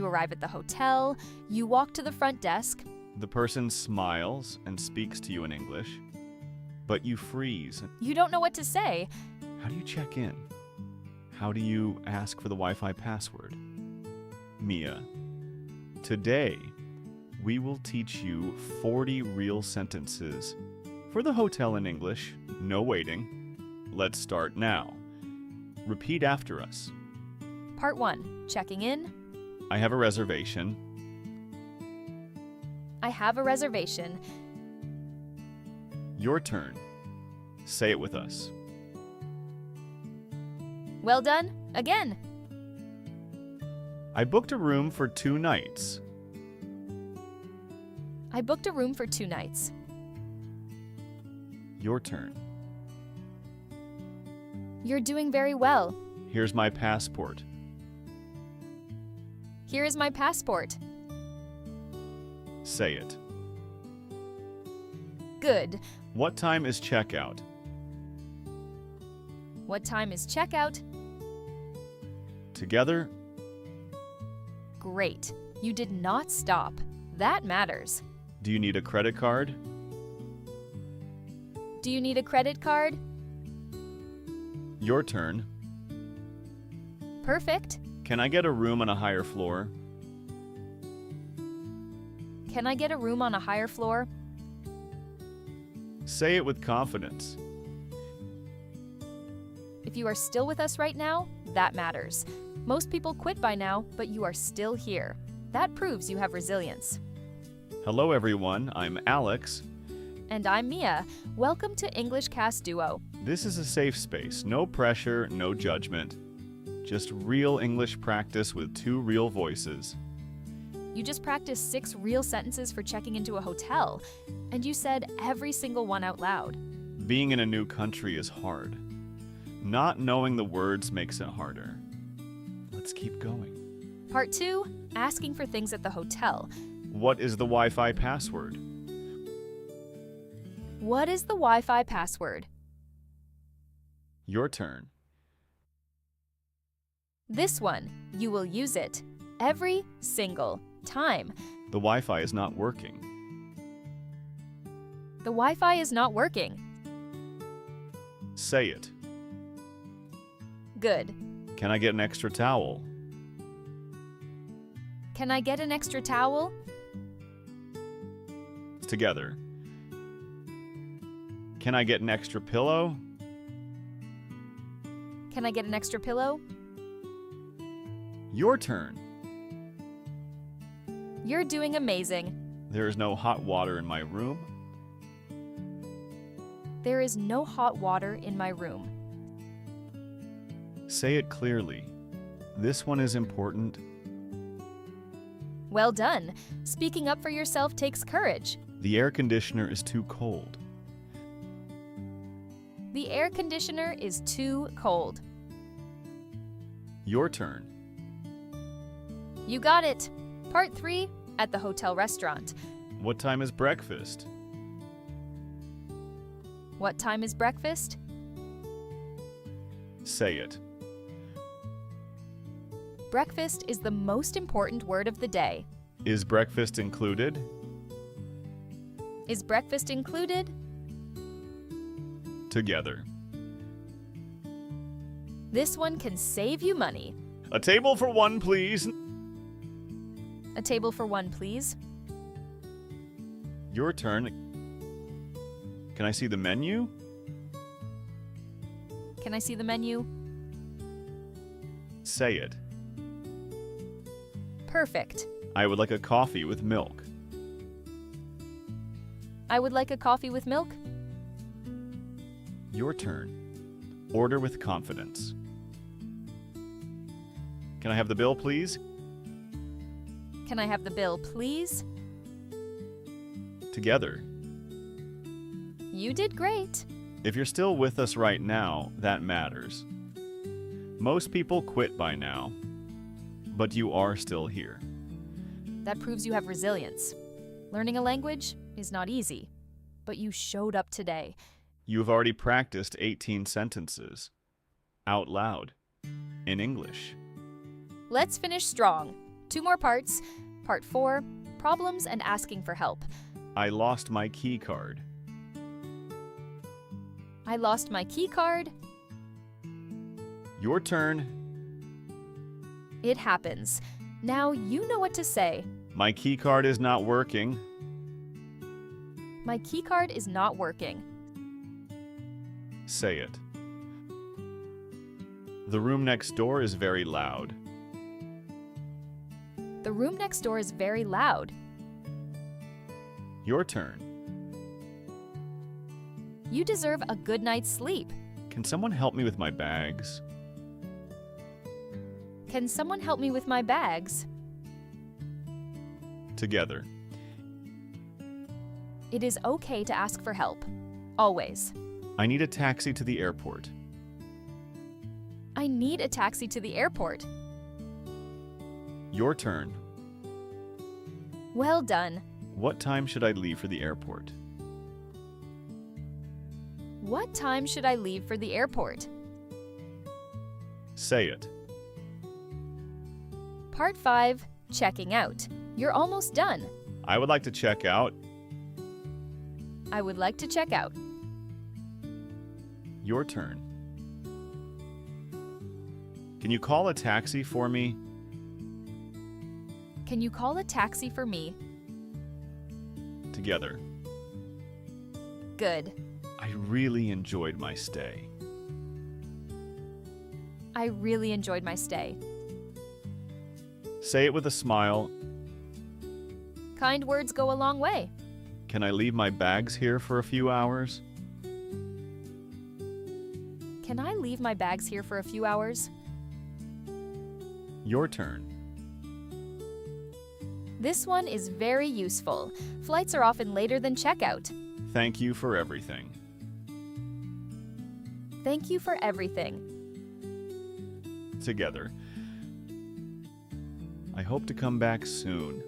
You arrive at the hotel, you walk to the front desk. The person smiles and speaks to you in English, but you freeze. You don't know what to say. How do you check in? How do you ask for the Wi-Fi password? Mia, today we will teach you 40 real sentences for the hotel in English. No waiting. Let's start now. Repeat after us. Part 1. Checking in. I have a reservation. I have a reservation. Your turn. Say it with us. Well done. Again. I booked a room for 2 nights. I booked a room for 2 nights. Your turn. You're doing very well. Here's my passport. Here is my passport. Say it. Good. What time is checkout? What time is checkout? Together, Great. You did not stop. That matters. do you need a credit card? Do you need a credit card? Your turn. Perfect. Can I get a room on a higher floor? Can I get a room on a higher floor? Say it with confidence. If you are still with us right now, that matters. Most people quit by now, but you are still here. That proves you have resilience. Hello everyone, I'm Alex. And I'm Mia. Welcome to English Cast Duo. This is a safe space, no pressure, no judgment. Just real English practice with 2 real voices. You just practiced 6 real sentences for checking into a hotel, and you said every single one out loud. Being in a new country is hard. Not knowing the words makes it harder. Let's keep going. Part 2, asking for things at the hotel. What is the Wi-Fi password? What is the Wi-Fi password? Your turn. This one, you will use it every single time. The Wi-Fi is not working. The Wi-Fi is not working. Say it. Good. Can I get an extra towel? Can I get an extra towel? Together. Can I get an extra pillow? Can I get an extra pillow? Your turn. You're doing amazing. There is no hot water in my room. There is no hot water in my room. Say it clearly. This one is important. Well done. Speaking up for yourself takes courage. The air conditioner is too cold. The air conditioner is too cold. Your turn. You got it. Part 3, at the hotel restaurant. What time is breakfast? What time is breakfast? Say it. Breakfast is the most important word of the day. Is breakfast included? Is breakfast included? Together. This one can save you money. A table for 1, please. A table for 1, please. Your turn. Can I see the menu? Can I see the menu? Say it. Perfect. I would like a coffee with milk. I would like a coffee with milk. Your turn. Order with confidence. Can I have the bill, please? Can I have the bill, please? Together. You did great. If you're still with us right now, that matters. Most people quit by now, but you are still here. That proves you have resilience. Learning a language is not easy, but you showed up today. You've already practiced 18 sentences. Out loud. In English. Let's finish strong. 2 more parts. Part 4, problems and asking for help. I lost my key card. I lost my key card. Your turn. It happens. Now you know what to say. My key card is not working. My key card is not working. Say it. The room next door is very loud. The room next door is very loud. Your turn. You deserve a good night's sleep. Can someone help me with my bags? Can someone help me with my bags? Together. It is okay to ask for help. Always. I need a taxi to the airport. I need a taxi to the airport. Your turn. Well done. What time should I leave for the airport? What time should I leave for the airport? Say it. Part 5, checking out. You're almost done. I would like to check out. I would like to check out. Your turn. Can you call a taxi for me? Can you call a taxi for me? Together. Good. I really enjoyed my stay. I really enjoyed my stay. Say it with a smile. Kind words go a long way. Can I leave my bags here for a few hours? Can I leave my bags here for a few hours? Your turn. This one is very useful. Flights are often later than checkout. Thank you for everything. Thank you for everything. Together. I hope to come back soon.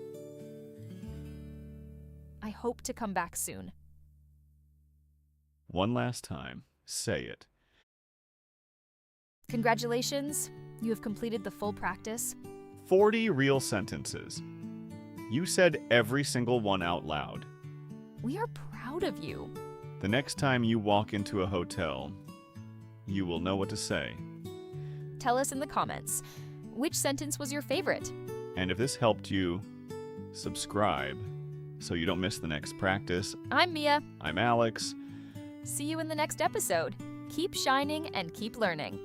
I hope to come back soon. One last time. Say it. Congratulations, you have completed the full practice. 40 real sentences. You said every single one out loud. We are proud of you. The next time you walk into a hotel, you will know what to say. Tell us in the comments, which sentence was your favorite? And if this helped you, subscribe so you don't miss the next practice. I'm Mia. I'm Alex. See you in the next episode. Keep shining and keep learning.